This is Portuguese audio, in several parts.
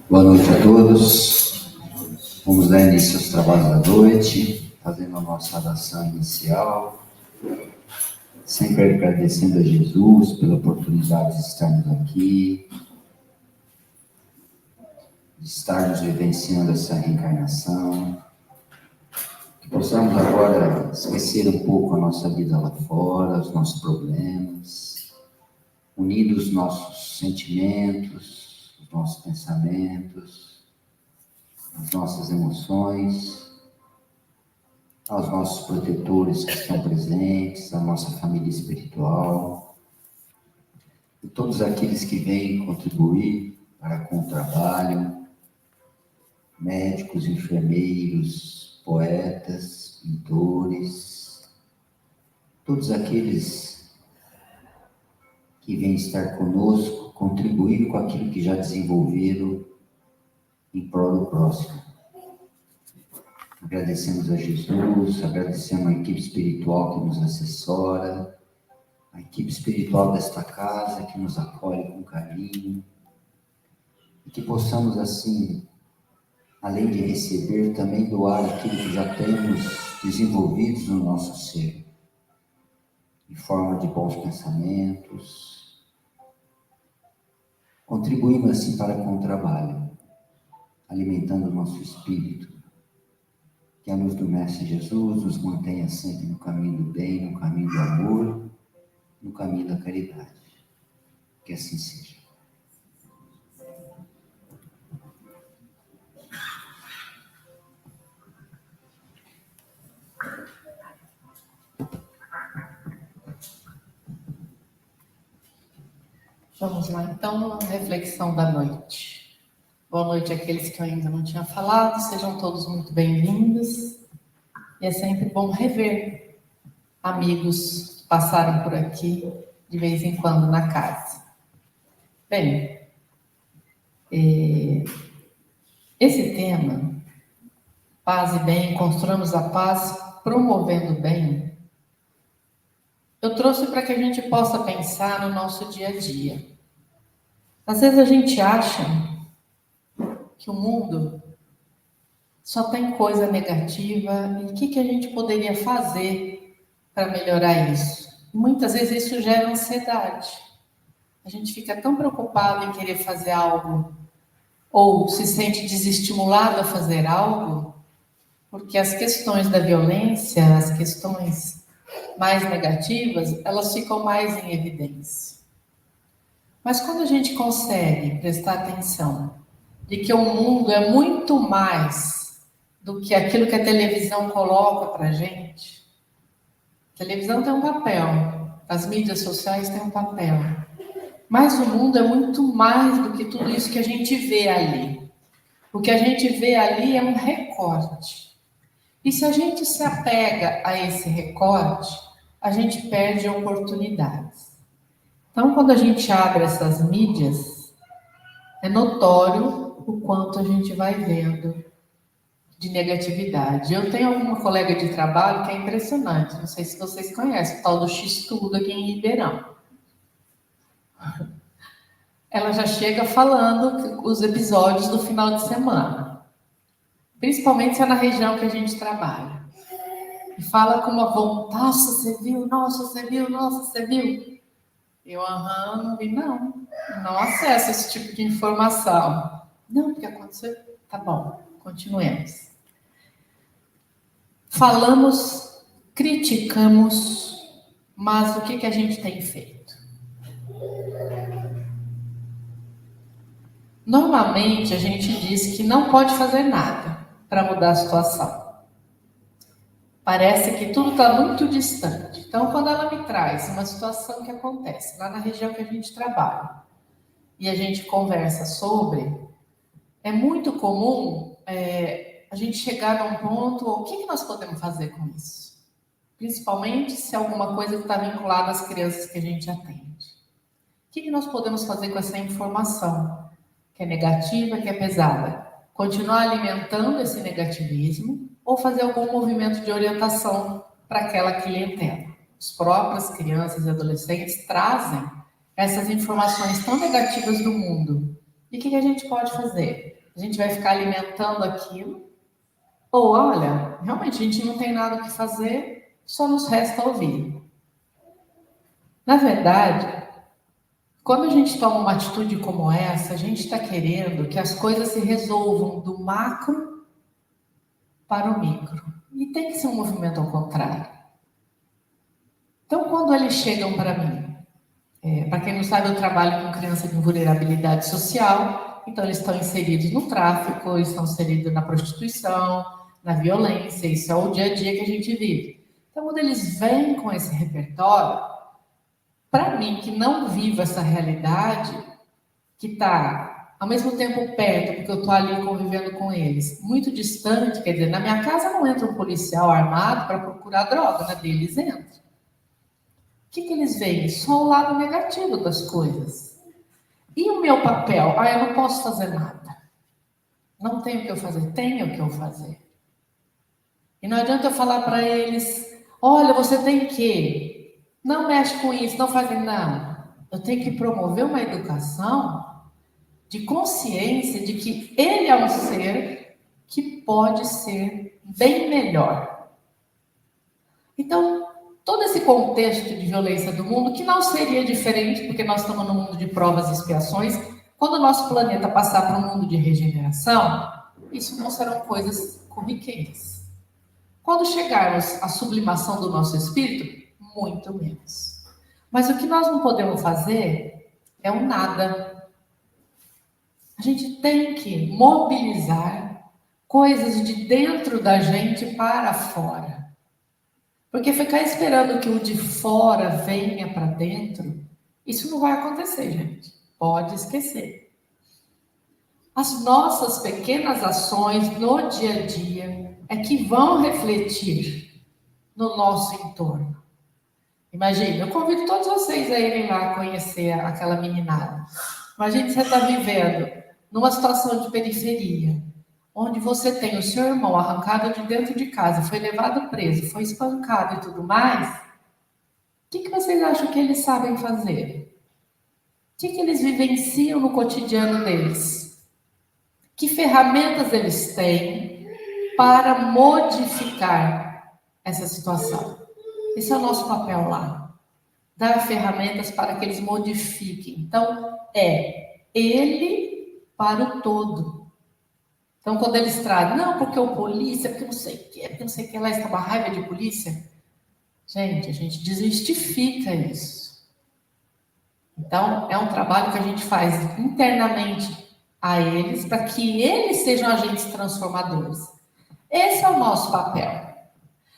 Boa noite a todos. Vamos dar início aos trabalhos da noite, fazendo a nossa oração inicial, sempre agradecendo a Jesus pela oportunidade de estarmos aqui, de estarmos vivenciando essa reencarnação, que possamos agora esquecer um pouco a nossa vida lá fora, os nossos problemas, unir os nossos sentimentos, os nossos pensamentos, as nossas emoções, aos nossos protetores que estão presentes, a nossa família espiritual, e todos aqueles que vêm contribuir para com o trabalho, médicos, enfermeiros, poetas, pintores, todos aqueles que vêm estar conosco, contribuindo com aquilo que já desenvolveram em prol do próximo. Agradecemos a Jesus, agradecemos a equipe espiritual que nos assessora, a equipe espiritual desta casa que nos acolhe com carinho, e que possamos assim, além de receber, também doar aquilo que já temos desenvolvidos no nosso ser, em forma de bons pensamentos, contribuindo assim para com o trabalho, alimentando o nosso espírito. Que a luz do Mestre Jesus nos mantenha sempre no caminho do bem, no caminho do amor, no caminho da caridade. Que assim seja. Vamos lá, então, a reflexão da noite. Boa noite àqueles que eu ainda não tinha falado, sejam todos muito bem-vindos. E é sempre bom rever amigos que passaram por aqui de vez em quando na casa. Bem, esse tema, paz e bem, construamos a paz promovendo o bem, eu trouxe para que a gente possa pensar no nosso dia a dia. Às vezes a gente acha que o mundo só tem coisa negativa, e o que a gente poderia fazer para melhorar isso? E muitas vezes isso gera ansiedade. A gente fica tão preocupado em querer fazer algo, ou se sente desestimulado a fazer algo, porque as questões da violência, as questões mais negativas, elas ficam mais em evidência. Mas quando a gente consegue prestar atenção de que o mundo é muito mais do que aquilo que a televisão coloca para a gente, a televisão tem um papel, as mídias sociais têm um papel, mas o mundo é muito mais do que tudo isso que a gente vê ali. O que a gente vê ali é um recorte. E se a gente se apega a esse recorte, a gente perde oportunidades. Então, quando a gente abre essas mídias, é notório o quanto a gente vai vendo de negatividade. Eu tenho uma colega de trabalho que é impressionante, não sei se vocês conhecem, o tal do X-Tudo aqui em Ribeirão. Ela já chega falando os episódios do final de semana, principalmente se é na região que a gente trabalha. E fala com uma vontade, nossa, você viu, nossa, você viu, nossa, você viu. Eu, não vi, não acesso esse tipo de informação. Não, porque aconteceu, tá bom, continuemos. Falamos, criticamos, mas o que a gente tem feito? Normalmente, a gente diz que não pode fazer nada para mudar a situação. Parece que tudo está muito distante. Então, quando ela me traz uma situação que acontece lá na região que a gente trabalha, e a gente conversa sobre, é muito comum a gente chegar a um ponto, o que nós podemos fazer com isso? Principalmente se alguma coisa está vinculada às crianças que a gente atende. O que nós podemos fazer com essa informação? Que é negativa, que é pesada? Continuar alimentando esse negativismo ou fazer algum movimento de orientação para aquela clientela? As próprias crianças e adolescentes trazem essas informações tão negativas do mundo. E o que a gente pode fazer? A gente vai ficar alimentando aquilo. Ou, olha, realmente a gente não tem nada o que fazer, só nos resta ouvir. Na verdade, quando a gente toma uma atitude como essa, a gente está querendo que as coisas se resolvam do macro para o micro. E tem que ser um movimento ao contrário. Então, quando eles chegam para mim, para quem não sabe, eu trabalho com crianças com vulnerabilidade social, então eles estão inseridos no tráfico, eles estão inseridos na prostituição, na violência, isso é o dia a dia que a gente vive. Então, quando eles vêm com esse repertório, para mim, que não vivo essa realidade, que está ao mesmo tempo perto, porque eu estou ali convivendo com eles, muito distante, quer dizer, na minha casa não entra um policial armado para procurar droga, na deles entra. O que eles veem? Só o lado negativo das coisas. E o meu papel? Eu não posso fazer nada. Não tenho o que eu fazer, tenho o que eu fazer. E não adianta eu falar para eles, olha, você tem que, não mexe com isso, não faz não. Eu tenho que promover uma educação de consciência de que ele é um ser que pode ser bem melhor. Então, todo esse contexto de violência do mundo, que não seria diferente, porque nós estamos no mundo de provas e expiações, quando o nosso planeta passar para um mundo de regeneração, isso não serão coisas corriqueiras. Quando chegarmos à sublimação do nosso espírito, muito menos. Mas o que nós não podemos fazer é o nada. A gente tem que mobilizar coisas de dentro da gente para fora. Porque ficar esperando que o de fora venha para dentro, isso não vai acontecer, gente. Pode esquecer. As nossas pequenas ações no dia a dia é que vão refletir no nosso entorno. Imagina, eu convido todos vocês a irem lá conhecer aquela meninada. Imagine você está vivendo numa situação de periferia, onde você tem o seu irmão arrancado de dentro de casa, foi levado preso, foi espancado e tudo mais. O que vocês acham que eles sabem fazer? O que eles vivenciam no cotidiano deles? Que ferramentas eles têm para modificar essa situação? Esse é o nosso papel lá. Dar ferramentas para que eles modifiquem. Então, é ele para o todo. Então, quando eles trazem, não, porque o polícia, porque não sei o que, porque não sei o que lá, está uma raiva de polícia. Gente, a gente desmistifica isso. Então, é um trabalho que a gente faz internamente a eles, para que eles sejam agentes transformadores. Esse é o nosso papel.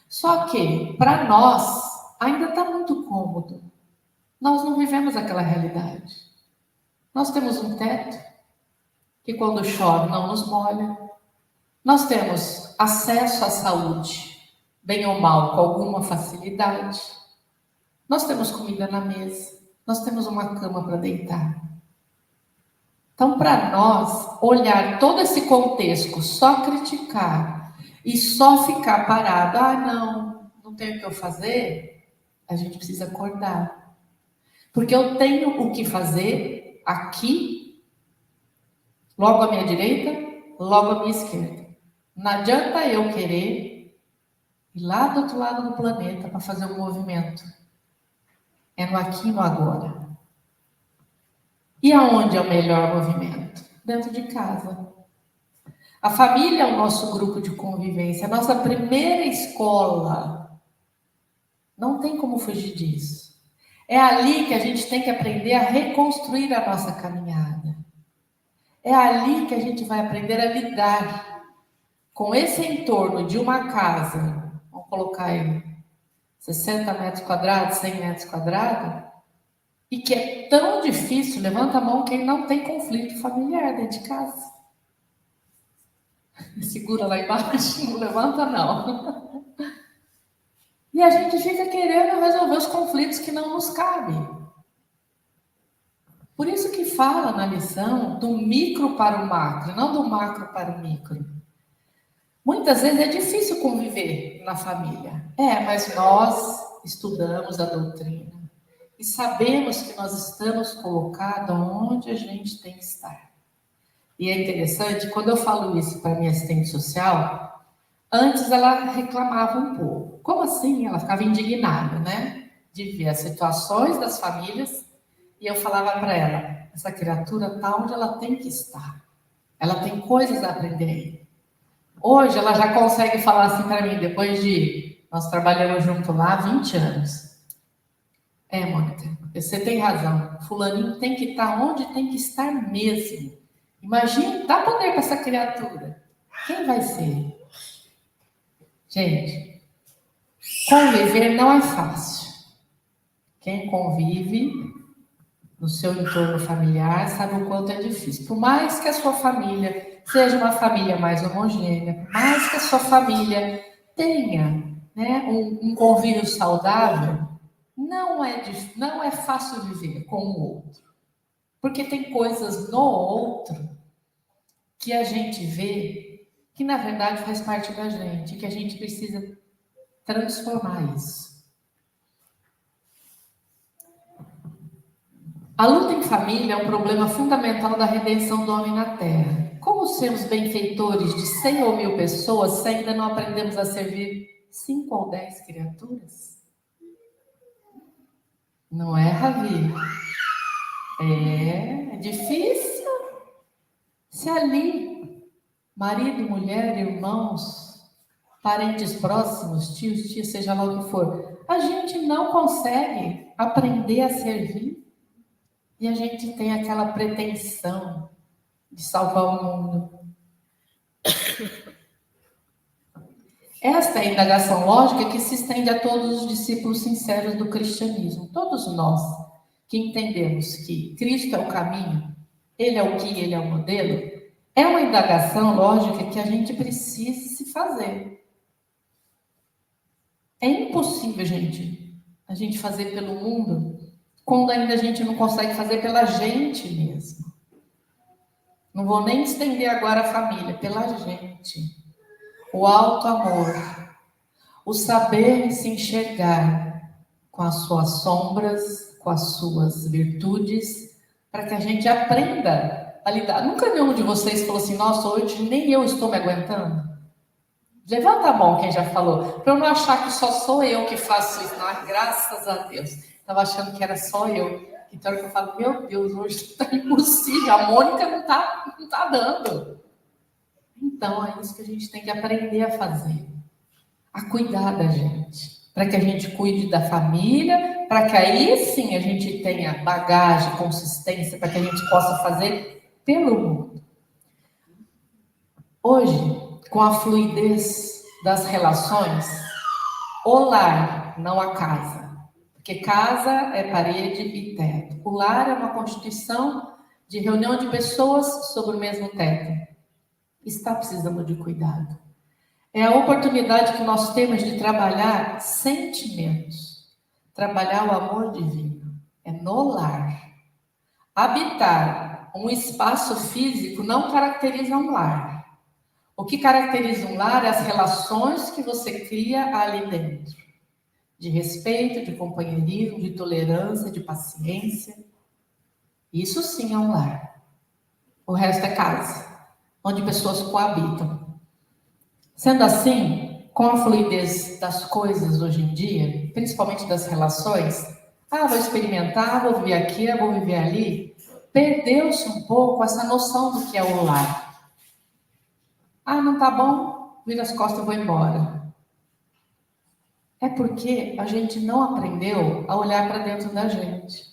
Só que, para nós, ainda está muito cômodo. Nós não vivemos aquela realidade. Nós temos um teto, que quando chove não nos molha. Nós temos acesso à saúde, bem ou mal, com alguma facilidade. Nós temos comida na mesa. Nós temos uma cama para deitar. Então, para nós, olhar todo esse contexto, só criticar e só ficar parado, não tenho o que eu fazer, a gente precisa acordar. Porque eu tenho o que fazer aqui, logo à minha direita, logo à minha esquerda. Não adianta eu querer ir lá do outro lado do planeta para fazer um movimento. É no aqui e no agora. E aonde é o melhor movimento? Dentro de casa. A família é o nosso grupo de convivência, a nossa primeira escola. Não tem como fugir disso. É ali que a gente tem que aprender a reconstruir a nossa caminhada. É ali que a gente vai aprender a lidar com esse entorno de uma casa, vamos colocar aí 60 metros quadrados, 100 metros quadrados, e que é tão difícil, levanta a mão quem não tem conflito familiar dentro de casa. Segura lá embaixo, não levanta não. E a gente fica querendo resolver os conflitos que não nos cabem. Por isso que fala na lição do micro para o macro, não do macro para o micro. Muitas vezes é difícil conviver na família. Mas nós estudamos a doutrina e sabemos que nós estamos colocados onde a gente tem que estar. E é interessante, quando eu falo isso para minha assistente social, antes ela reclamava um pouco. Como assim? Ela ficava indignada, né? De ver as situações das famílias. E eu falava para ela, essa criatura está onde ela tem que estar. Ela tem coisas a aprender. Hoje ela já consegue falar assim para mim, depois de nós trabalhamos junto lá há 20 anos. Mônica, você tem razão. Fulaninho tem que estar onde tem que estar mesmo. Imagina, dá poder para essa criatura. Quem vai ser? Gente, conviver não é fácil. Quem convive no seu entorno familiar sabe o quanto é difícil. Por mais que a sua família seja uma família mais homogênea, por mais que a sua família tenha, né, um convívio saudável, não é fácil viver com o outro. Porque tem coisas no outro que a gente vê que, na verdade, faz parte da gente, que a gente precisa transformar isso. A luta em família é um problema fundamental da redenção do homem na Terra. Como sermos benfeitores de 100 ou 1000 pessoas se ainda não aprendemos a servir 5 ou 10 criaturas? Não é, Ravi? É difícil. Se ali, marido, mulher, irmãos, parentes próximos, tios, tias, seja lá o que for, a gente não consegue aprender a servir e a gente tem aquela pretensão de salvar o mundo. Esta é a indagação lógica que se estende a todos os discípulos sinceros do cristianismo. Todos nós que entendemos que Cristo é o caminho, Ele é o guia, Ele é o modelo, é uma indagação lógica que a gente precisa se fazer. É impossível, a gente fazer pelo mundo quando ainda a gente não consegue fazer pela gente mesmo. Não vou nem estender agora a família, pela gente. O alto amor, o saber se enxergar com as suas sombras, com as suas virtudes, para que a gente aprenda a lidar. Nunca nenhum de vocês falou assim, nossa, hoje nem eu estou me aguentando. Levanta a mão quem já falou, para eu não achar que só sou eu que faço isso. Não, graças a Deus. Estava achando que era só eu. Então eu falo, meu Deus, hoje está impossível, a Mônica não tá dando. Então é isso que a gente tem que aprender a fazer. A cuidar da gente. Para que a gente cuide da família, para que aí sim a gente tenha bagagem, consistência, para que a gente possa fazer pelo mundo. Hoje, com a fluidez das relações, o lar, não a casa. Porque casa é parede e teto. O lar é uma constituição de reunião de pessoas sobre o mesmo teto. Está precisando de cuidado. É a oportunidade que nós temos de trabalhar sentimentos, trabalhar o amor divino. É no lar. Habitar um espaço físico não caracteriza um lar. O que caracteriza um lar é as relações que você cria ali dentro. De respeito, de companheirismo, de tolerância, de paciência. Isso sim é um lar. O resto é casa, onde pessoas coabitam. Sendo assim, com a fluidez das coisas hoje em dia, principalmente das relações, vou experimentar, vou viver aqui, vou viver ali, perdeu-se um pouco essa noção do que é o lar. Não tá bom, vira as costas e vou embora. É porque a gente não aprendeu a olhar para dentro da gente.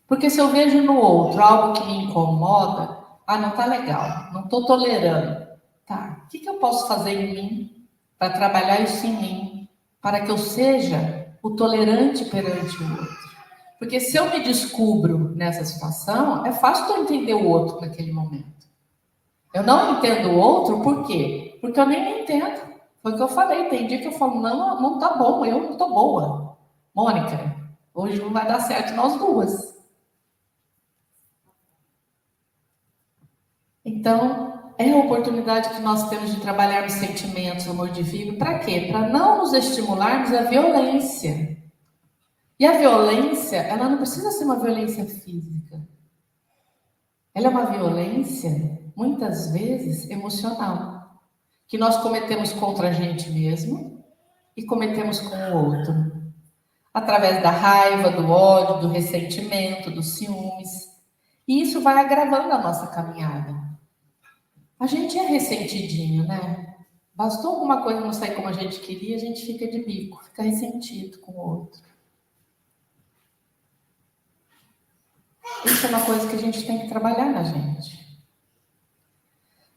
Porque se eu vejo no outro algo que me incomoda, não tá legal, não tô tolerando. Tá, o que eu posso fazer em mim para trabalhar isso em mim, para que eu seja o tolerante perante o outro? Porque se eu me descubro nessa situação, é fácil eu entender o outro naquele momento. Eu não entendo o outro, por quê? Porque eu nem me entendo. Foi o que eu falei, tem dia que eu falo, não tá bom, eu não tô boa. Mônica, hoje não vai dar certo nós duas. Então, é a oportunidade que nós temos de trabalhar os sentimentos, o amor divino. Para quê? Para não nos estimularmos à violência. E a violência, ela não precisa ser uma violência física. Ela é uma violência muitas vezes emocional, que nós cometemos contra a gente mesmo e cometemos com o outro, através da raiva, do ódio, do ressentimento, dos ciúmes. E isso vai agravando a nossa caminhada. A gente é ressentidinho, né? Bastou alguma coisa não sair como a gente queria, a gente fica de bico, fica ressentido com o outro. Isso é uma coisa que a gente tem que trabalhar na gente.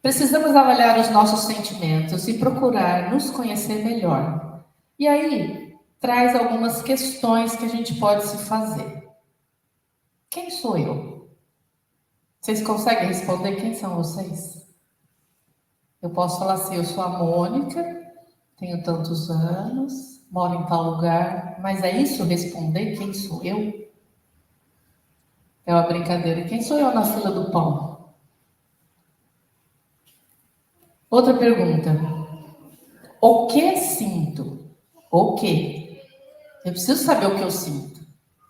Precisamos avaliar os nossos sentimentos e procurar nos conhecer melhor. E aí, traz algumas questões que a gente pode se fazer. Quem sou eu? Vocês conseguem responder quem são vocês? Eu posso falar assim, eu sou a Mônica, tenho tantos anos, moro em tal lugar, mas é isso responder quem sou eu? É uma brincadeira. Quem sou eu na fila do pão? Outra pergunta. O que sinto? O que? Eu preciso saber o que eu sinto.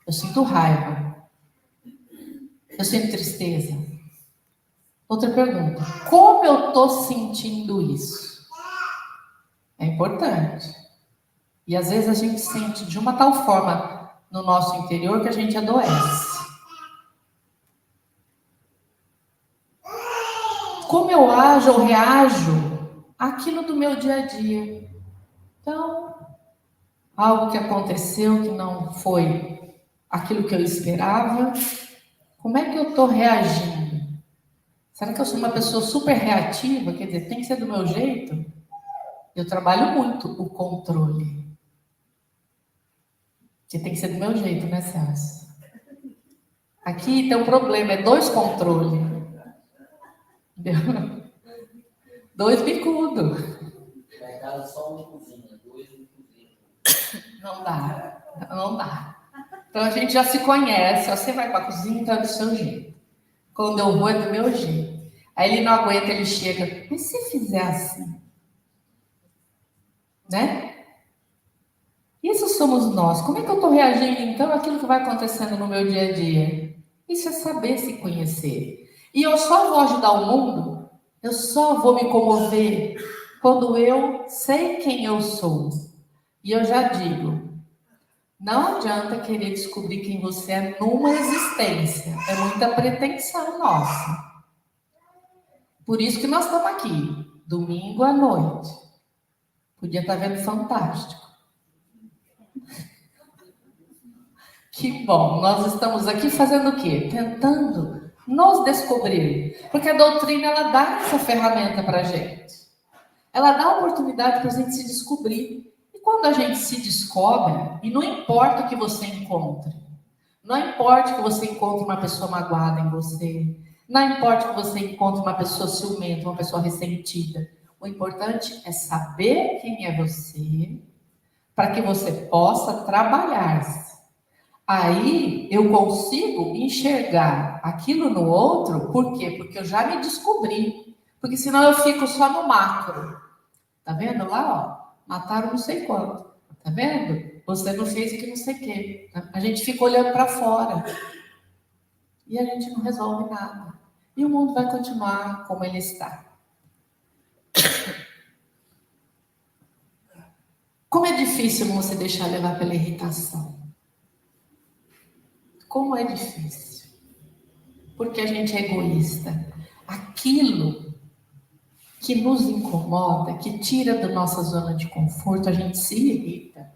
Eu sinto raiva. Eu sinto tristeza. Outra pergunta. Como eu estou sentindo isso? É importante. E às vezes a gente sente de uma tal forma no nosso interior que a gente adoece. Como eu ajo ou reajo àquilo do meu dia a dia. Então, algo que aconteceu que não foi aquilo que eu esperava, como é que eu estou reagindo? Será que eu sou uma pessoa super reativa? Quer dizer, tem que ser do meu jeito? Eu trabalho muito o controle. Que tem que ser do meu jeito, né, Celso? Aqui tem um problema, é 2 controles. Entendeu? 2 bicudos. Vai casa só um cozinha, 2 no cozinha. Não dá, não dá. Então a gente já se conhece, você vai para a cozinha, então é do seu jeito. Quando eu vou, é do meu jeito. Aí ele não aguenta, ele chega, mas se fizer assim? Né? Isso somos nós. Como é que eu estou reagindo, então, àquilo que vai acontecendo no meu dia a dia? Isso é saber se conhecer. E eu só vou ajudar o mundo, eu só vou me comover quando eu sei quem eu sou. E eu já digo, não adianta querer descobrir quem você é numa existência. É muita pretensão nossa. Por isso que nós estamos aqui, domingo à noite. Podia estar vendo Fantástico. Que bom, nós estamos aqui fazendo o quê? Tentando nos descobrir. Porque a doutrina, ela dá essa ferramenta para a gente. Ela dá a oportunidade para a gente se descobrir. E quando a gente se descobre, e não importa o que você encontre, não importa que você encontre uma pessoa magoada em você, não importa que você encontre uma pessoa ciumenta, uma pessoa ressentida, o importante é saber quem é você, para que você possa trabalhar-se. Aí eu consigo enxergar aquilo no outro, por quê? Porque eu já me descobri. Porque senão eu fico só no macro. Tá vendo lá, ó? Mataram não sei quanto. Tá vendo? Você não fez o que não sei o quê. A gente fica olhando para fora. E a gente não resolve nada. E o mundo vai continuar como ele está. Como é difícil não se deixar levar pela irritação. Como é difícil. Porque a gente é egoísta. Aquilo que nos incomoda, que tira da nossa zona de conforto, a gente se irrita.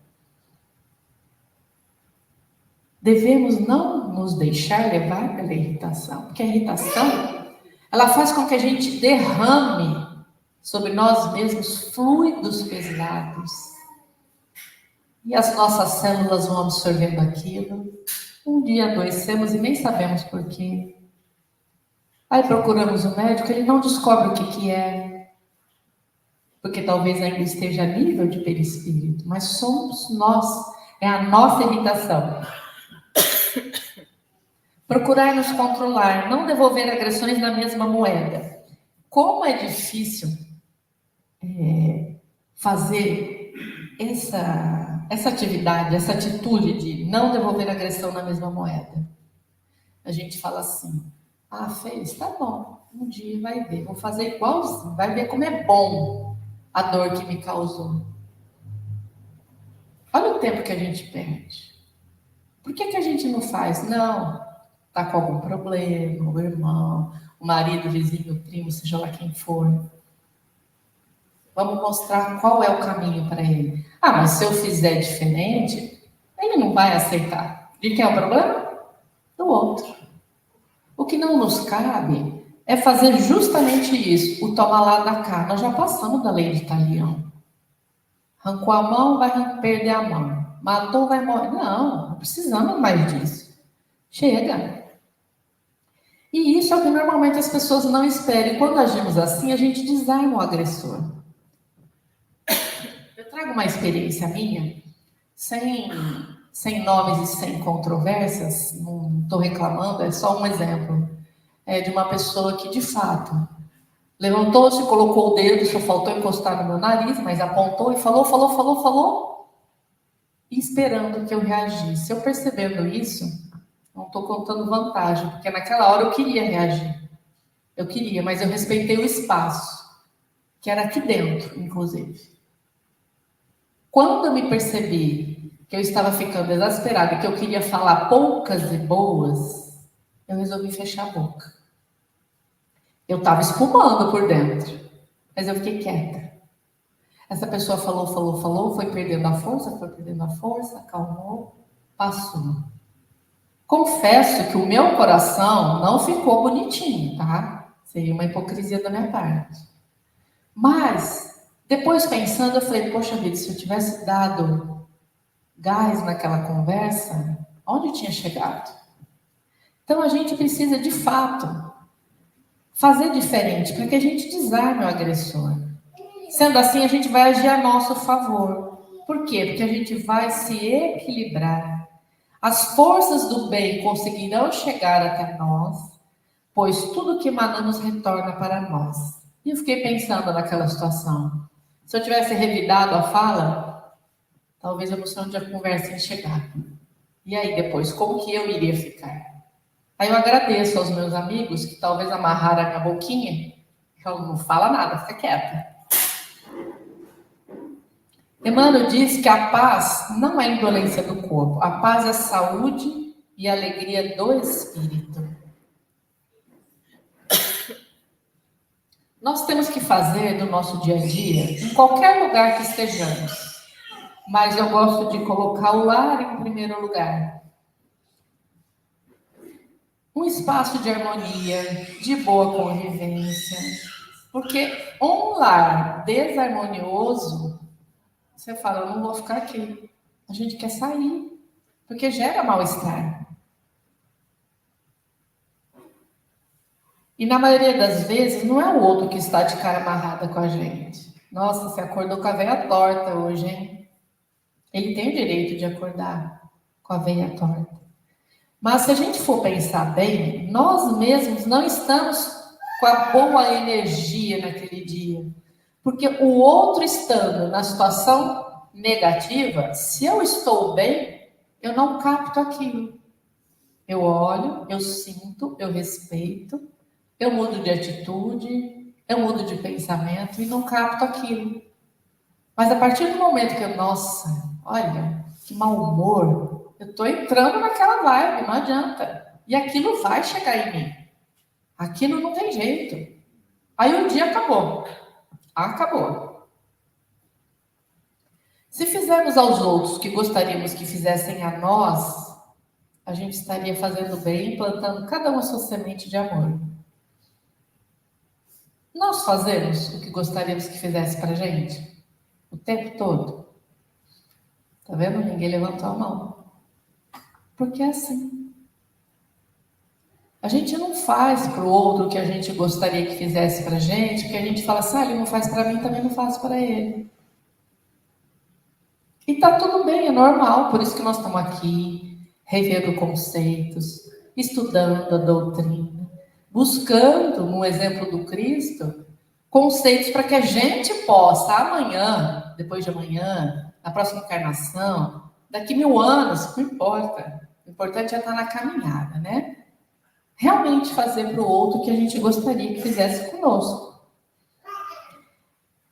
Devemos não nos deixar levar pela irritação, porque a irritação, ela faz com que a gente derrame sobre nós mesmos fluidos pesados. E as nossas células vão absorvendo aquilo. Um dia adoecemos e nem sabemos por quê. Aí procuramos o médico, ele não descobre o que é. Porque talvez ainda esteja a nível de perispírito. Mas somos nós, é a nossa irritação. Procurar nos controlar, não devolver agressões na mesma moeda. Como é difícil fazer essa atividade, essa atitude de não devolver agressão na mesma moeda. A gente fala assim, Ah, fez? Tá bom. Um dia vai ver. Vou fazer igualzinho. Vai ver como é bom a dor que me causou. Olha o tempo que a gente perde. Por que a gente não faz? Não. Tá com algum problema, o irmão, o marido, o vizinho, o primo, seja lá quem for. Vamos mostrar qual é o caminho para ele. Ah, mas se eu fizer diferente, ele não vai aceitar. De quem é o problema? Do outro. O que não nos cabe é fazer justamente isso, o toma lá da cá. Nós já passamos da lei de talião. Arrancou a mão, vai perder a mão. Matou, vai morrer. Não precisamos mais disso. Chega. E isso é o que normalmente as pessoas não esperam. E quando agimos assim, a gente desarma o agressor. Eu trago uma experiência minha, sem nomes e sem controvérsias, não estou reclamando, é só um exemplo. É de uma pessoa que, de fato, levantou-se, colocou o dedo, só faltou encostar no meu nariz, mas apontou e falou, e esperando que eu reagisse. Eu percebendo isso, não estou contando vantagem, porque naquela hora eu queria reagir. Eu queria, mas eu respeitei o espaço, que era aqui dentro, inclusive. Quando eu me percebi que eu estava ficando exasperada, que eu queria falar poucas e boas, eu resolvi fechar a boca. Eu estava espumando por dentro, mas eu fiquei quieta. Essa pessoa falou, foi perdendo a força, acalmou, passou. Confesso que o meu coração não ficou bonitinho, tá? Seria uma hipocrisia da minha parte. Mas, depois pensando, eu falei, poxa vida, se eu tivesse dado gás naquela conversa, onde eu tinha chegado? Então, a gente precisa, de fato, fazer diferente, para que a gente desarme o agressor. Sendo assim, a gente vai agir a nosso favor. Por quê? Porque a gente vai se equilibrar. As forças do bem conseguirão chegar até nós, pois tudo que emanamos retorna para nós. E eu fiquei pensando naquela situação. Se eu tivesse revidado a fala, talvez eu não sei onde a conversa ia chegar. E aí depois, como que eu iria ficar? Aí eu agradeço aos meus amigos que talvez amarraram a minha boquinha, que eu não fala nada, fica quieta. Emmanuel diz que a paz não é indolência do corpo, a paz é saúde e alegria do espírito. Nós temos que fazer do nosso dia a dia, em qualquer lugar que estejamos, mas eu gosto de colocar o lar em primeiro lugar. Um espaço de harmonia, de boa convivência, porque um lar desarmonioso, você fala, eu não vou ficar aqui. A gente quer sair, porque gera mal-estar. E na maioria das vezes, não é o outro que está de cara amarrada com a gente. Nossa, você acordou com a veia torta hoje, hein? Ele tem o direito de acordar com a veia torta. Mas se a gente for pensar bem, nós mesmos não estamos com a boa energia naquele dia. Porque o outro estando na situação negativa, se eu estou bem, eu não capto aquilo. Eu olho, eu sinto, eu respeito, eu mudo de atitude, eu mudo de pensamento e não capto aquilo. Mas a partir do momento que eu, nossa, olha, que mau humor, eu estou entrando naquela vibe, não adianta. E aquilo vai chegar em mim. Aquilo não tem jeito. Aí o dia acabou. Acabou. Se fizermos aos outros o que gostaríamos que fizessem a nós, a gente estaria fazendo bem, plantando cada uma sua semente de amor. Nós fazemos o que gostaríamos que fizesse para a gente? O tempo todo? Tá vendo? Ninguém levantou a mão. Porque é assim. A gente não faz para o outro o que a gente gostaria que fizesse para a gente, porque a gente fala assim, ele não faz para mim, também não faço para ele. E tá tudo bem, é normal, por isso que nós estamos aqui, revendo conceitos, estudando a doutrina, buscando, no exemplo do Cristo, conceitos para que a gente possa, amanhã, depois de amanhã, na próxima encarnação, daqui 1000 anos, não importa. O importante é estar na caminhada, né? realmente fazer para o outro o que a gente gostaria que fizesse conosco.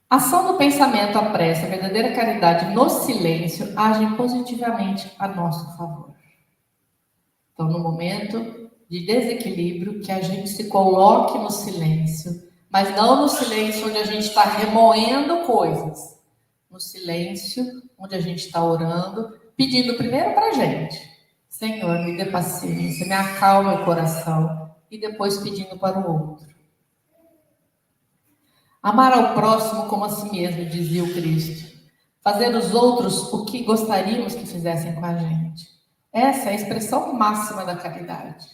A ação do pensamento, a prece, a verdadeira caridade no silêncio agem positivamente a nosso favor. Então, no momento de desequilíbrio, que a gente se coloque no silêncio, mas não no silêncio onde a gente está remoendo coisas, no silêncio onde a gente está orando, pedindo primeiro para a gente: Senhor, me dê paciência, me acalma o coração, e depois pedindo para o outro. Amar ao próximo como a si mesmo, dizia o Cristo. Fazer os outros o que gostaríamos que fizessem com a gente. Essa é a expressão máxima da caridade.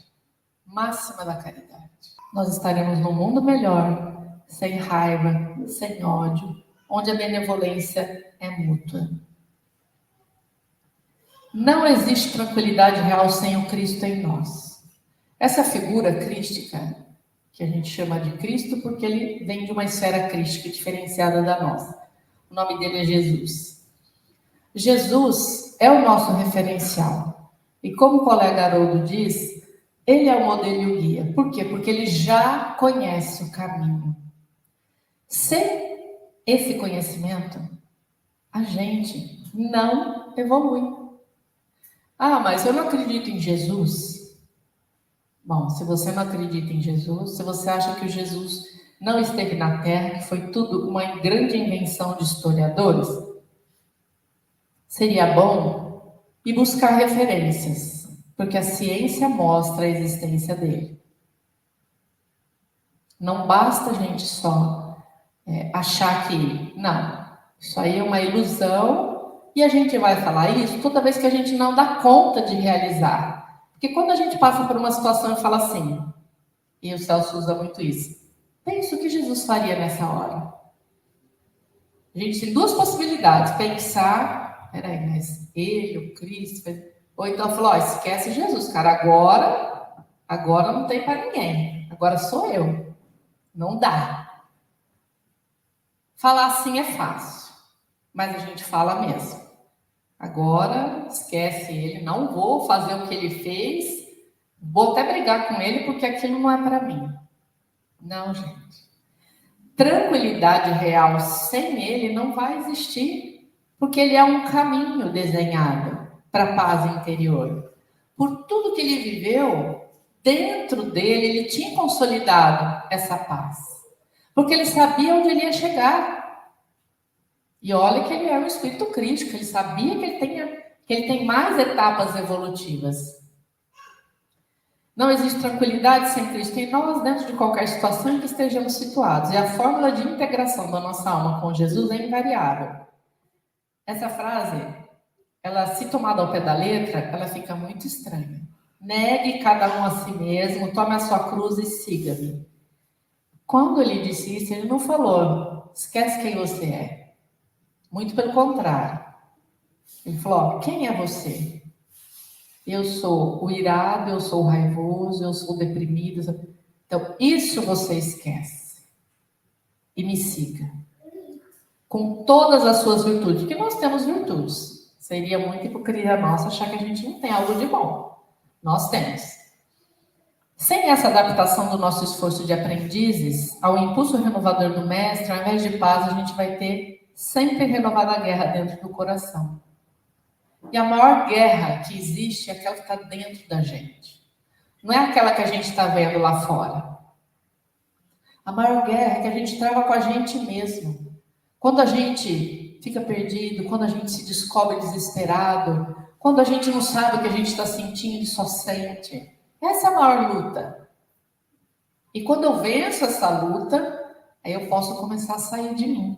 Máxima da caridade. Nós estaremos num mundo melhor, sem raiva, sem ódio, onde a benevolência é mútua. Não existe tranquilidade real sem o Cristo em nós. Essa figura crística, que a gente chama de Cristo porque ele vem de uma esfera crística diferenciada da nossa. O nome dele é Jesus. Jesus é o nosso referencial. E como o colega Haroldo diz, ele é o modelo e o guia. Por quê? Porque ele já conhece o caminho. Sem esse conhecimento, a gente não evolui. Ah, mas eu não acredito em Jesus. Bom, se você não acredita em Jesus, se você acha que o Jesus não esteve na Terra, que foi tudo uma grande invenção de historiadores, seria bom ir buscar referências, porque a ciência mostra a existência dele. Não basta a gente só achar que, não, isso aí é uma ilusão, e a gente vai falar isso toda vez que a gente não dá conta de realizar. Porque quando a gente passa por uma situação e fala assim, e o Celso usa muito isso, pensa o que Jesus faria nessa hora. A gente tem duas possibilidades, pensar, peraí, mas ele, o Cristo, ou então falar, esquece Jesus, cara, agora não tem para ninguém, agora sou eu, não dá. Falar assim é fácil, mas a gente fala mesmo. Agora, esquece ele, não vou fazer o que ele fez, vou até brigar com ele porque aquilo não é para mim. Não, gente. Tranquilidade real sem ele não vai existir, porque ele é um caminho desenhado para a paz interior. Por tudo que ele viveu, dentro dele, ele tinha consolidado essa paz. Porque ele sabia onde ele ia chegar. E olha que ele é um espírito crítico, ele sabia que ele tem mais etapas evolutivas. Não existe tranquilidade sem Cristo em nós, dentro de qualquer situação em que estejamos situados. E a fórmula de integração da nossa alma com Jesus é invariável. Essa frase, ela, se tomada ao pé da letra, ela fica muito estranha. Negue cada um a si mesmo, tome a sua cruz e siga-me. Quando ele disse isso, ele não falou, esquece quem você é. Muito pelo contrário. Ele falou, quem é você? Eu sou o irado, eu sou o raivoso, eu sou o deprimido. Então, isso você esquece. E me siga. Com todas as suas virtudes. Porque nós temos virtudes. Seria muito hipocrisia nossa achar que a gente não tem algo de bom. Nós temos. Sem essa adaptação do nosso esforço de aprendizes ao impulso renovador do mestre, ao invés de paz, a gente vai ter sempre renovada a guerra dentro do coração. E a maior guerra que existe é aquela que está dentro da gente. Não é aquela que a gente está vendo lá fora. A maior guerra é que a gente trava com a gente mesmo. Quando a gente fica perdido, quando a gente se descobre desesperado, quando a gente não sabe o que a gente está sentindo e só sente. Essa é a maior luta. E quando eu venço essa luta, aí eu posso começar a sair de mim.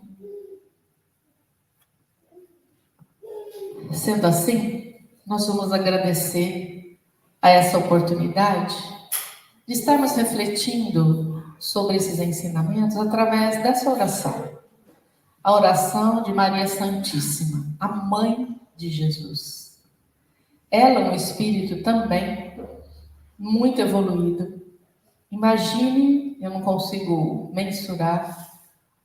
Sendo assim, nós vamos agradecer a essa oportunidade de estarmos refletindo sobre esses ensinamentos através dessa oração. A oração de Maria Santíssima, a mãe de Jesus. Ela é um espírito também muito evoluído. Imagine, eu não consigo mensurar,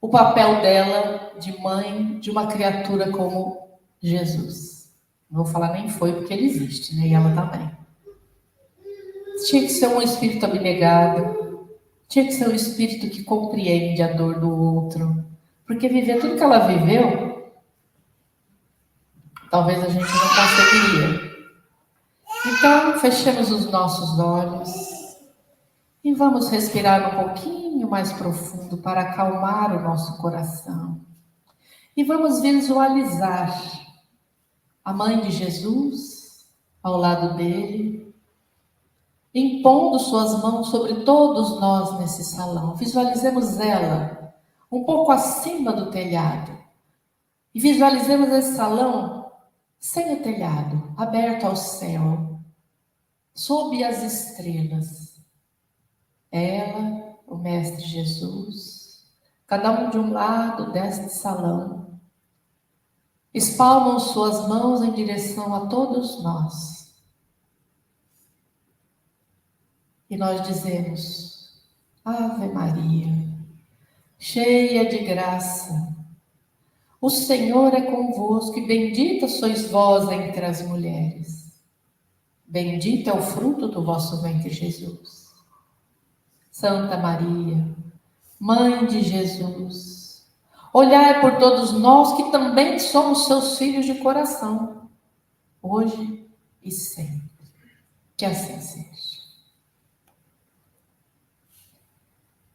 o papel dela de mãe de uma criatura como Jesus. Não vou falar nem foi, porque ele existe, né? E ela também. Tinha que ser um espírito abnegado. Tinha que ser um espírito que compreende a dor do outro. Porque viver tudo que ela viveu, talvez a gente não conseguiria. Então, fechemos os nossos olhos e vamos respirar um pouquinho mais profundo para acalmar o nosso coração. E vamos visualizar a mãe de Jesus ao lado dele, impondo suas mãos sobre todos nós nesse salão. Visualizemos ela um pouco acima do telhado. E visualizemos esse salão sem o telhado, aberto ao céu, sob as estrelas. Ela, o Mestre Jesus, cada um de um lado deste salão, espalmam suas mãos em direção a todos nós. E nós dizemos: Ave Maria, cheia de graça, o Senhor é convosco e bendita sois vós entre as mulheres. Bendito é o fruto do vosso ventre, Jesus. Santa Maria, Mãe de Jesus, olhai por todos nós que também somos seus filhos de coração, hoje e sempre. Que assim seja.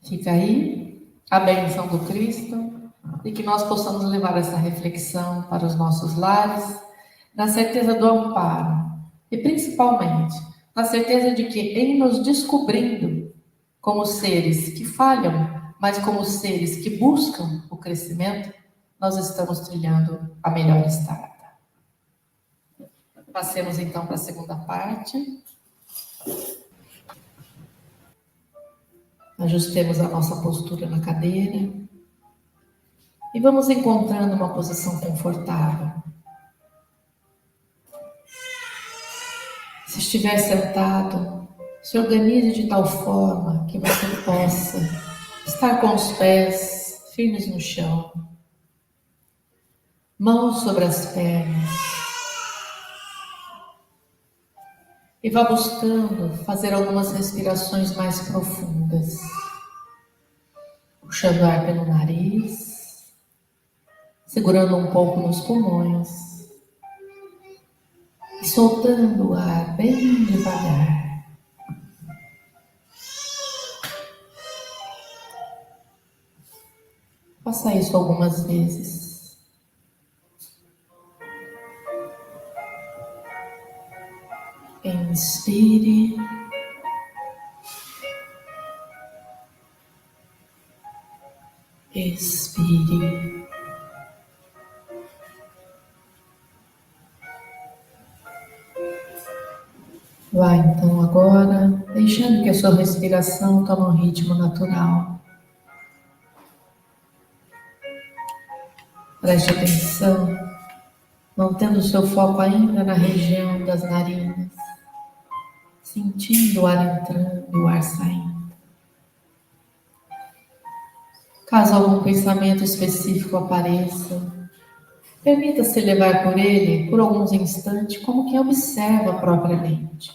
Fica aí a bênção do Cristo e que nós possamos levar essa reflexão para os nossos lares, na certeza do amparo e principalmente na certeza de que em nos descobrindo como seres que falham, mas como seres que buscam o crescimento, nós estamos trilhando a melhor estrada. Passemos então para a segunda parte. Ajustemos a nossa postura na cadeira e vamos encontrando uma posição confortável. Se estiver sentado, se organize de tal forma que você possa estar com os pés firmes no chão, mãos sobre as pernas, e vá buscando fazer algumas respirações mais profundas, puxando ar pelo nariz, segurando um pouco nos pulmões e soltando o ar bem devagar. Faça isso algumas vezes. Inspire. Expire. Vá então agora, deixando que a sua respiração tome um ritmo natural. Preste atenção, mantendo o seu foco ainda na região das narinas, sentindo o ar entrando e o ar saindo. Caso algum pensamento específico apareça, permita-se levar por ele por alguns instantes como quem observa a própria mente.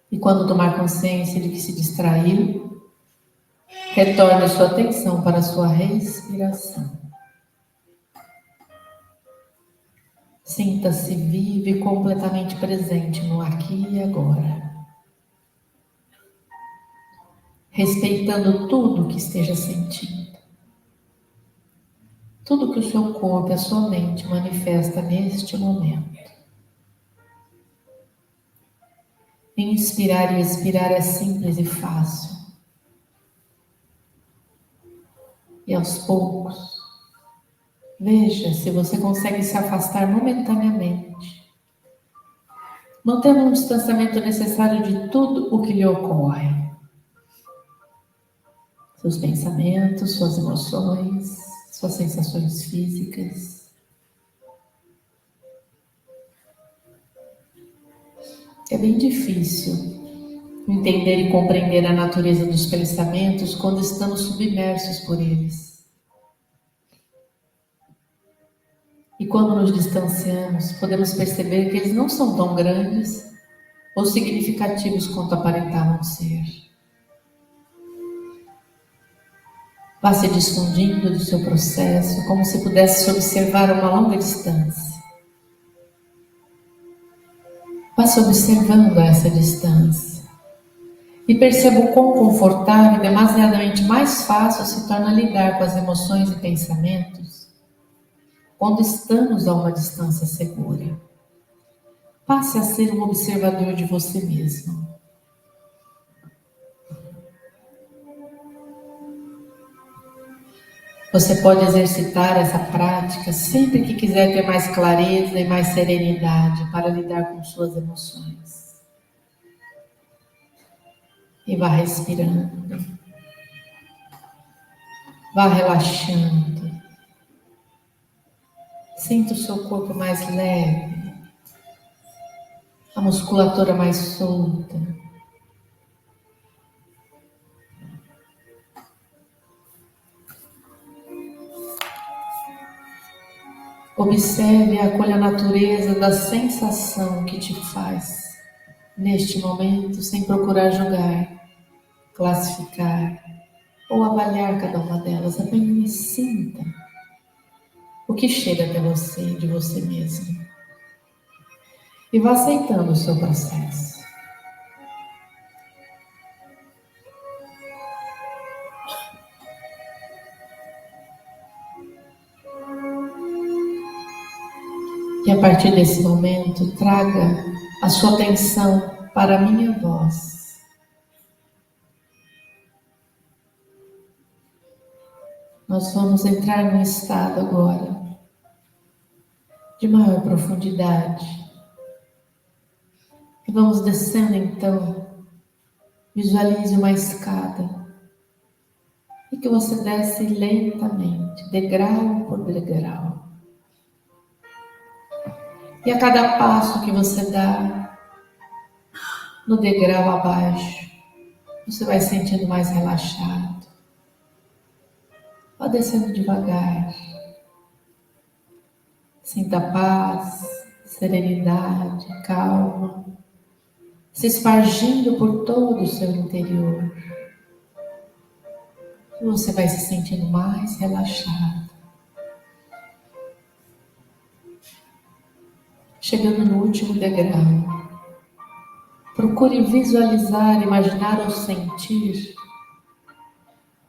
E quando tomar consciência de que se distraiu, retorne sua atenção para a sua respiração. Sinta-se vivo e completamente presente no aqui e agora. Respeitando tudo que esteja sentindo. Tudo que o seu corpo e a sua mente manifesta neste momento. Inspirar e expirar é simples e fácil. E aos poucos, veja se você consegue se afastar momentaneamente, mantendo um distanciamento necessário de tudo o que lhe ocorre. Seus pensamentos, suas emoções, suas sensações físicas. É bem difícil entender e compreender a natureza dos pensamentos quando estamos submersos por eles. E quando nos distanciamos, podemos perceber que eles não são tão grandes ou significativos quanto aparentavam ser. Vá se desfundindo do seu processo, como se pudesse observar a uma longa distância. Vá se observando a essa distância e perceba o quão confortável e demasiadamente mais fácil se torna lidar com as emoções e pensamentos quando estamos a uma distância segura. Passe a ser um observador de você mesmo. Você pode exercitar essa prática sempre que quiser ter mais clareza e mais serenidade para lidar com suas emoções. E vá respirando. Vá relaxando. Sinta o seu corpo mais leve. A musculatura mais solta. Observe e acolha a natureza da sensação que te faz, neste momento, sem procurar julgar, classificar ou avaliar cada uma delas. Apenas sinta o que chega até você, de você mesmo. E vá aceitando o seu processo. E a partir desse momento, traga a sua atenção para a minha voz. Nós vamos entrar num estado agora de maior profundidade. E vamos descendo então. Visualize uma escada. E que você desce lentamente, degrau por degrau. E a cada passo que você dá, no degrau abaixo, você vai sentindo mais relaxado. Vá descendo devagar. Sinta paz, serenidade, calma, se espargindo por todo o seu interior. E você vai se sentindo mais relaxado. Chegando no último degrau, procure visualizar, imaginar ou sentir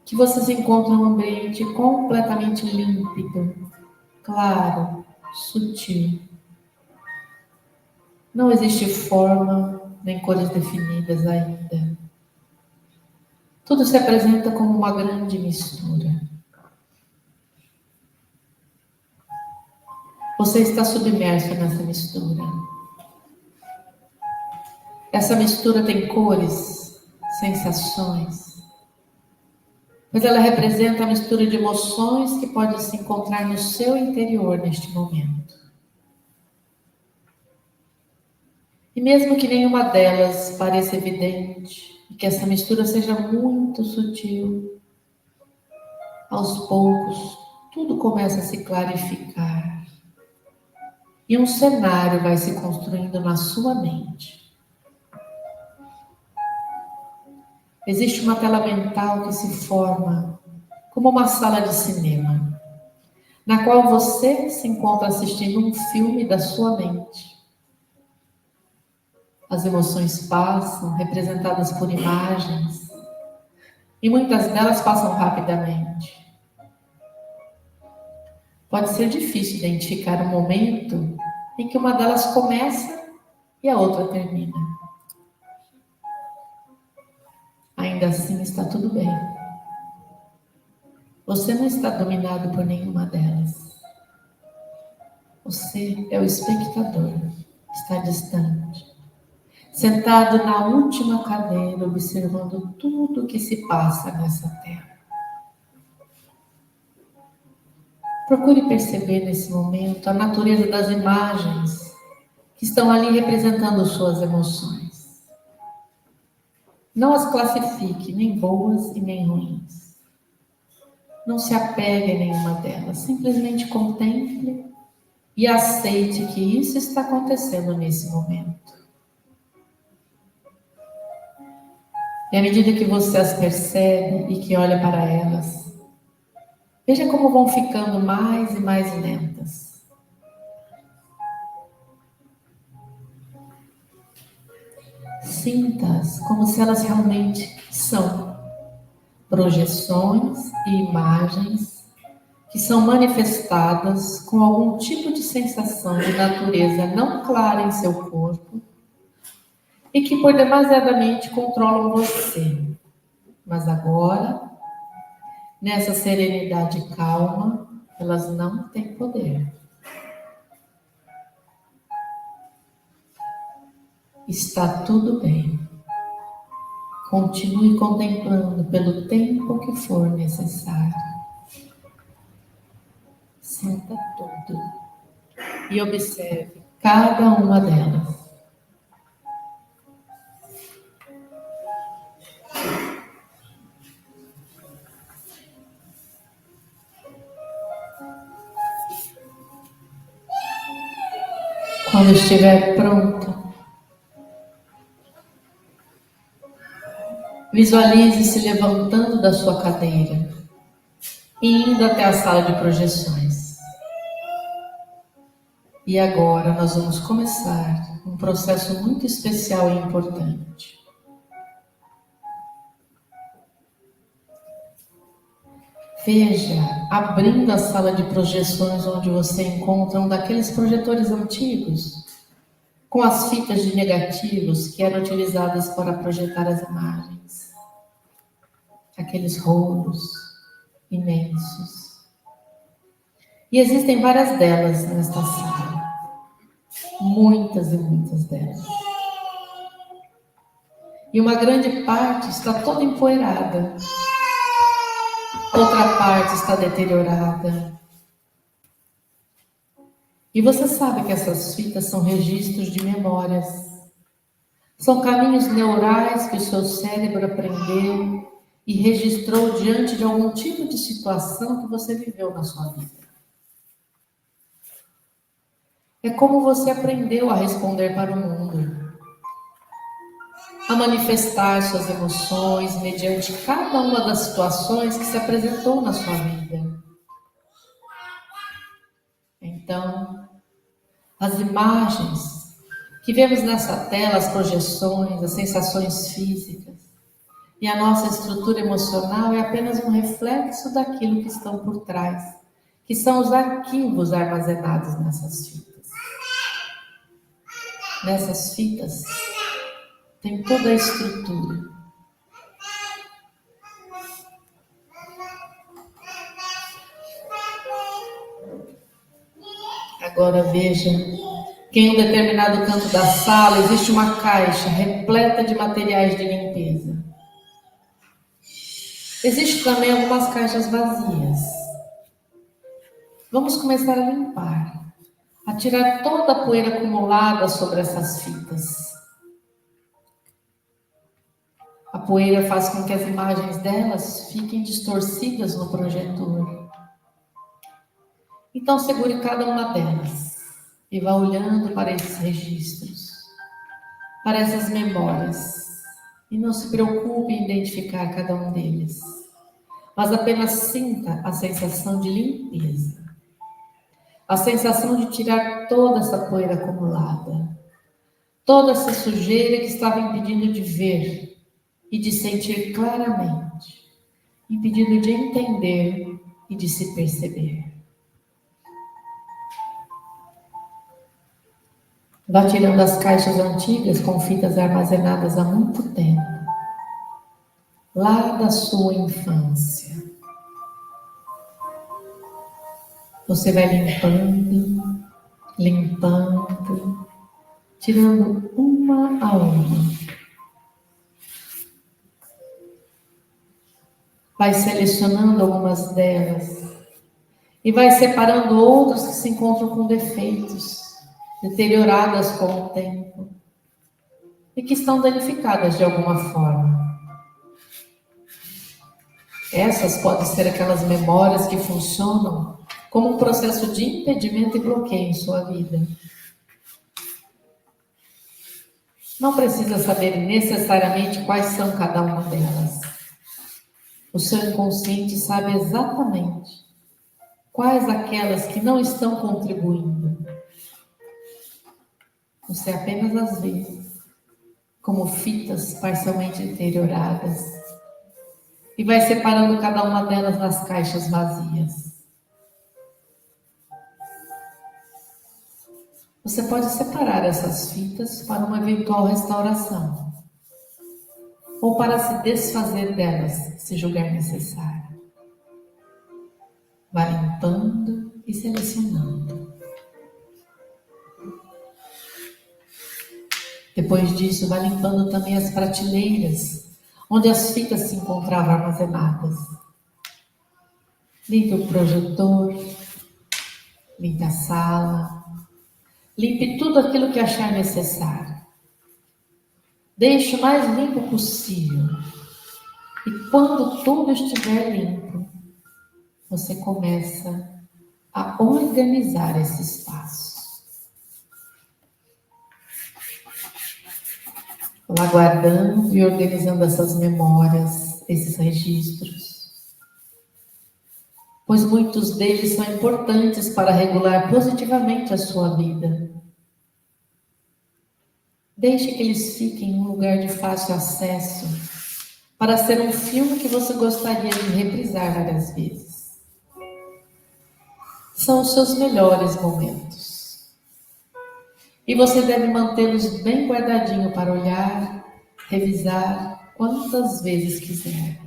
que você se encontra em um ambiente completamente límpido, claro, sutil. Não existe forma nem cores definidas ainda. Tudo se apresenta como uma grande mistura. Você está submerso nessa mistura. Essa mistura tem cores, sensações, mas ela representa a mistura de emoções que pode se encontrar no seu interior neste momento. E mesmo que nenhuma delas pareça evidente, e que essa mistura seja muito sutil, aos poucos tudo começa a se clarificar. E um cenário vai se construindo na sua mente. Existe uma tela mental que se forma como uma sala de cinema, na qual você se encontra assistindo um filme da sua mente. As emoções passam, representadas por imagens, e muitas delas passam rapidamente. Pode ser difícil identificar o momento em que uma delas começa e a outra termina. Ainda assim está tudo bem. Você não está dominado por nenhuma delas. Você é o espectador, está distante, sentado na última cadeira, observando tudo o que se passa nessa terra. Procure perceber nesse momento a natureza das imagens que estão ali representando suas emoções. Não as classifique, nem boas e nem ruins. Não se apegue a nenhuma delas, simplesmente contemple e aceite que isso está acontecendo nesse momento. E à medida que você as percebe e que olha para elas, veja como vão ficando mais e mais lentas. Sinta-as como se elas realmente são projeções e imagens que são manifestadas com algum tipo de sensação de natureza não clara em seu corpo e que por demasiadamente controlam você. Mas agora, nessa serenidade e calma, elas não têm poder. Está tudo bem. Continue contemplando pelo tempo que for necessário. Sinta tudo e observe cada uma delas. Quando estiver pronto, visualize-se levantando da sua cadeira e indo até a sala de projeções. E agora nós vamos começar um processo muito especial e importante. Veja, abrindo a sala de projeções onde você encontra um daqueles projetores antigos, com as fitas de negativos que eram utilizadas para projetar as imagens. Aqueles rolos imensos. E existem várias delas nesta sala. Muitas e muitas delas. E uma grande parte está toda empoeirada. Outra parte está deteriorada. E você sabe que essas fitas são registros de memórias. São caminhos neurais que o seu cérebro aprendeu e registrou diante de algum tipo de situação que você viveu na sua vida. É como você aprendeu a responder para o mundo, a manifestar suas emoções mediante cada uma das situações que se apresentou na sua vida. Então, as imagens que vemos nessa tela, as projeções, as sensações físicas e a nossa estrutura emocional é apenas um reflexo daquilo que estão por trás, que são os arquivos armazenados nessas fitas. Nessas fitas tem toda a estrutura. Agora veja que em um determinado canto da sala existe uma caixa repleta de materiais de limpeza. Existem também algumas caixas vazias. Vamos começar a limpar, a tirar toda a poeira acumulada sobre essas fitas. A poeira faz com que as imagens delas fiquem distorcidas no projetor. Então segure cada uma delas e vá olhando para esses registros, para essas memórias. E não se preocupe em identificar cada um deles, mas apenas sinta a sensação de limpeza. A sensação de tirar toda essa poeira acumulada, toda essa sujeira que estava impedindo de ver e de sentir claramente, impedindo de entender e de se perceber. Vá tirando as caixas antigas com fitas armazenadas há muito tempo, lá da sua infância. Você vai limpando, tirando uma a uma. Vai selecionando algumas delas e vai separando outras que se encontram com defeitos, deterioradas com o tempo e que estão danificadas de alguma forma. Essas podem ser aquelas memórias que funcionam como um processo de impedimento e bloqueio em sua vida. Não precisa saber necessariamente quais são cada uma delas. O seu inconsciente sabe exatamente quais aquelas que não estão contribuindo. Você apenas as vê como fitas parcialmente deterioradas e vai separando cada uma delas nas caixas vazias. Você pode separar essas fitas para uma eventual restauração ou para se desfazer delas, se julgar necessário. Vá limpando e selecionando. Depois disso, vá limpando também as prateleiras onde as fitas se encontravam armazenadas. Limpe o projetor, limpe a sala, limpe tudo aquilo que achar necessário. Deixe o mais limpo possível. E quando tudo estiver limpo, você começa a organizar esse espaço. Lá guardando e organizando essas memórias, esses registros. Pois muitos deles são importantes para regular positivamente a sua vida. Deixe que eles fiquem em um lugar de fácil acesso, para ser um filme que você gostaria de reprisar várias vezes. São os seus melhores momentos. E você deve mantê-los bem guardadinho para olhar, revisar quantas vezes quiser.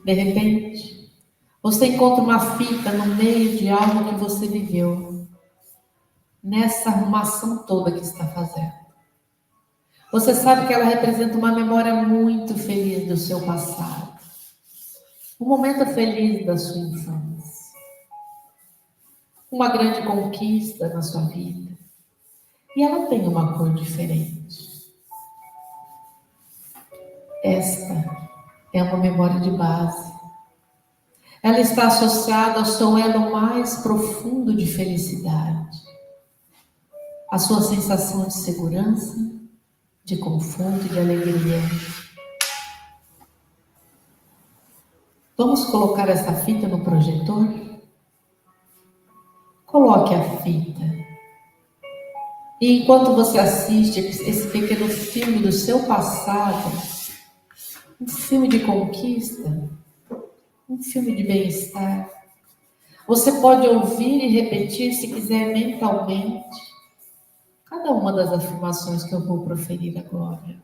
De repente, você encontra uma fita no meio de algo que você viveu, nessa arrumação toda que está fazendo. Você sabe que ela representa uma memória muito feliz do seu passado, um momento feliz da sua infância, uma grande conquista na sua vida, e ela tem uma cor diferente. Esta é uma memória de base. Ela está associada ao seu elo mais profundo de felicidade, a sua sensação de segurança, de conforto e de alegria. Vamos colocar essa fita no projetor? Coloque a fita. E enquanto você assiste esse pequeno filme do seu passado, um filme de conquista, um filme de bem-estar, você pode ouvir e repetir, se quiser, mentalmente, cada uma das afirmações que eu vou proferir agora.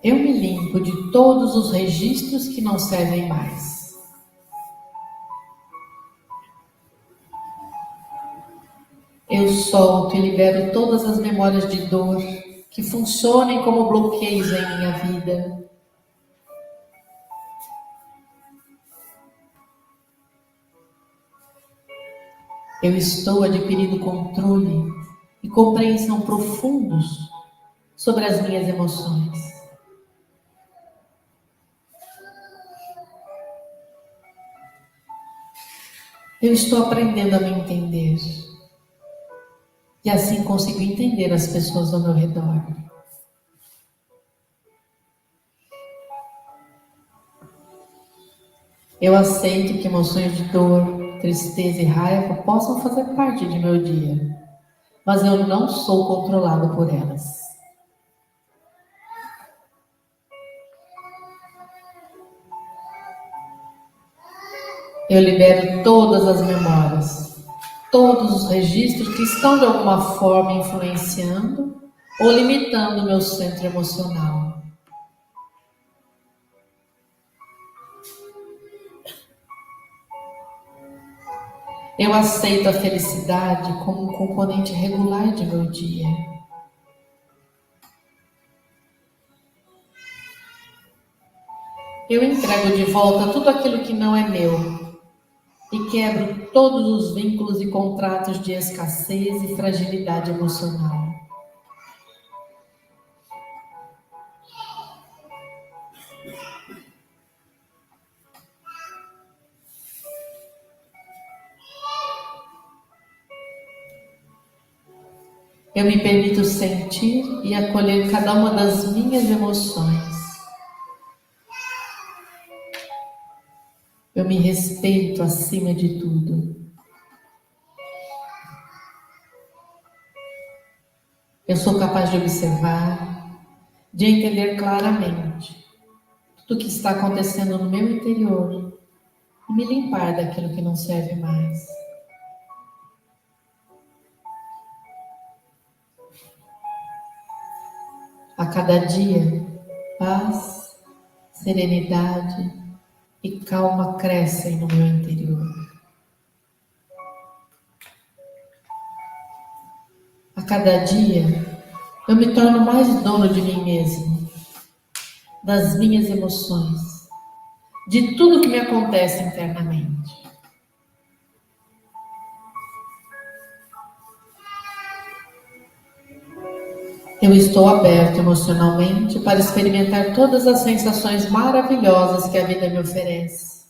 Eu me limpo de todos os registros que não servem mais. Eu solto e libero todas as memórias de dor que funcionem como bloqueios em minha vida. Eu estou adquirindo controle e compreensão profundos sobre as minhas emoções. Eu estou aprendendo a me entender. E assim consigo entender as pessoas ao meu redor. Eu aceito que emoções de dor, tristeza e raiva possam fazer parte de meu dia, mas eu não sou controlado por elas. Eu libero todas as memórias, todos os registros que estão de alguma forma influenciando ou limitando o meu centro emocional. Eu aceito a felicidade como um componente regular de meu dia. Eu entrego de volta tudo aquilo que não é meu e quebro todos os vínculos e contratos de escassez e fragilidade emocional. Eu me permito sentir e acolher cada uma das minhas emoções. Eu me respeito acima de tudo. Eu sou capaz de observar, de entender claramente tudo o que está acontecendo no meu interior e me limpar daquilo que não serve mais. A cada dia, paz, serenidade e calma crescem no meu interior. A cada dia, eu me torno mais dono de mim mesmo, das minhas emoções, de tudo que me acontece internamente. Eu estou aberto emocionalmente para experimentar todas as sensações maravilhosas que a vida me oferece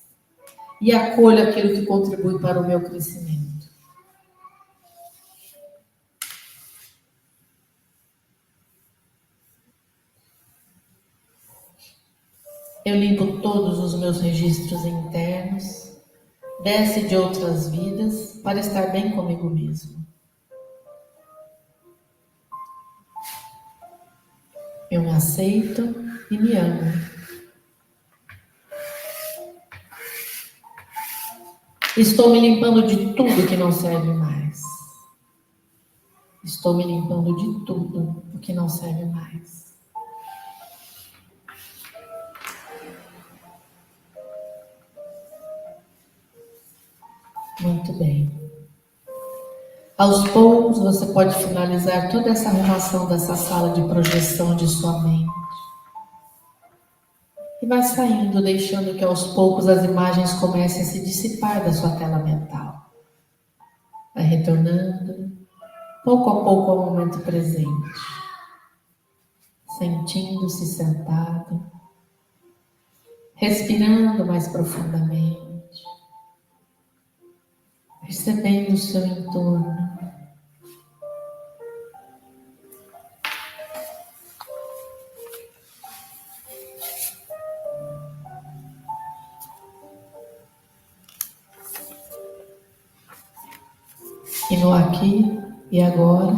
e acolho aquilo que contribui para o meu crescimento. Eu limpo todos os meus registros internos, desce de outras vidas para estar bem comigo mesmo. Eu me aceito e me amo. Estou me limpando de tudo que não serve mais. Estou me limpando de tudo o que não serve mais. Muito bem. Aos poucos você pode finalizar toda essa arrumação dessa sala de projeção de sua mente. E vai saindo, deixando que aos poucos as imagens comecem a se dissipar da sua tela mental. Vai retornando, pouco a pouco, ao momento presente. Sentindo-se sentado, respirando mais profundamente, percebendo o seu entorno. E no aqui e agora,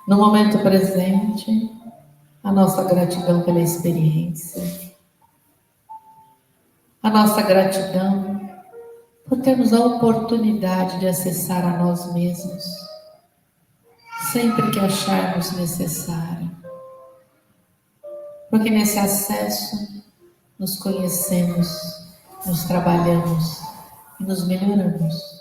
no momento presente, a nossa gratidão pela experiência, a nossa gratidão por termos a oportunidade de acessar a nós mesmos, sempre que acharmos necessário. Porque nesse acesso nos conhecemos, nos trabalhamos e nos melhoramos.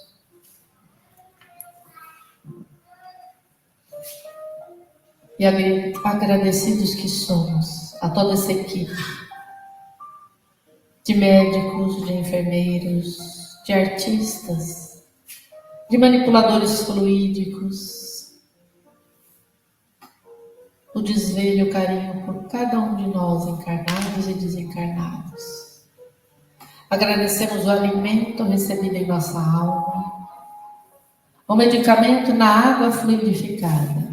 E agradecidos que somos a toda essa equipe de médicos, de enfermeiros, de artistas, de manipuladores fluídicos, o desvejo e o carinho por cada um de nós, encarnados e desencarnados. Agradecemos o alimento recebido em nossa alma, o medicamento na água fluidificada.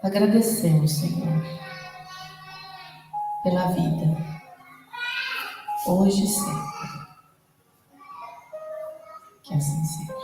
Agradecemos, Senhor, pela vida, hoje e sempre. Que assim seja.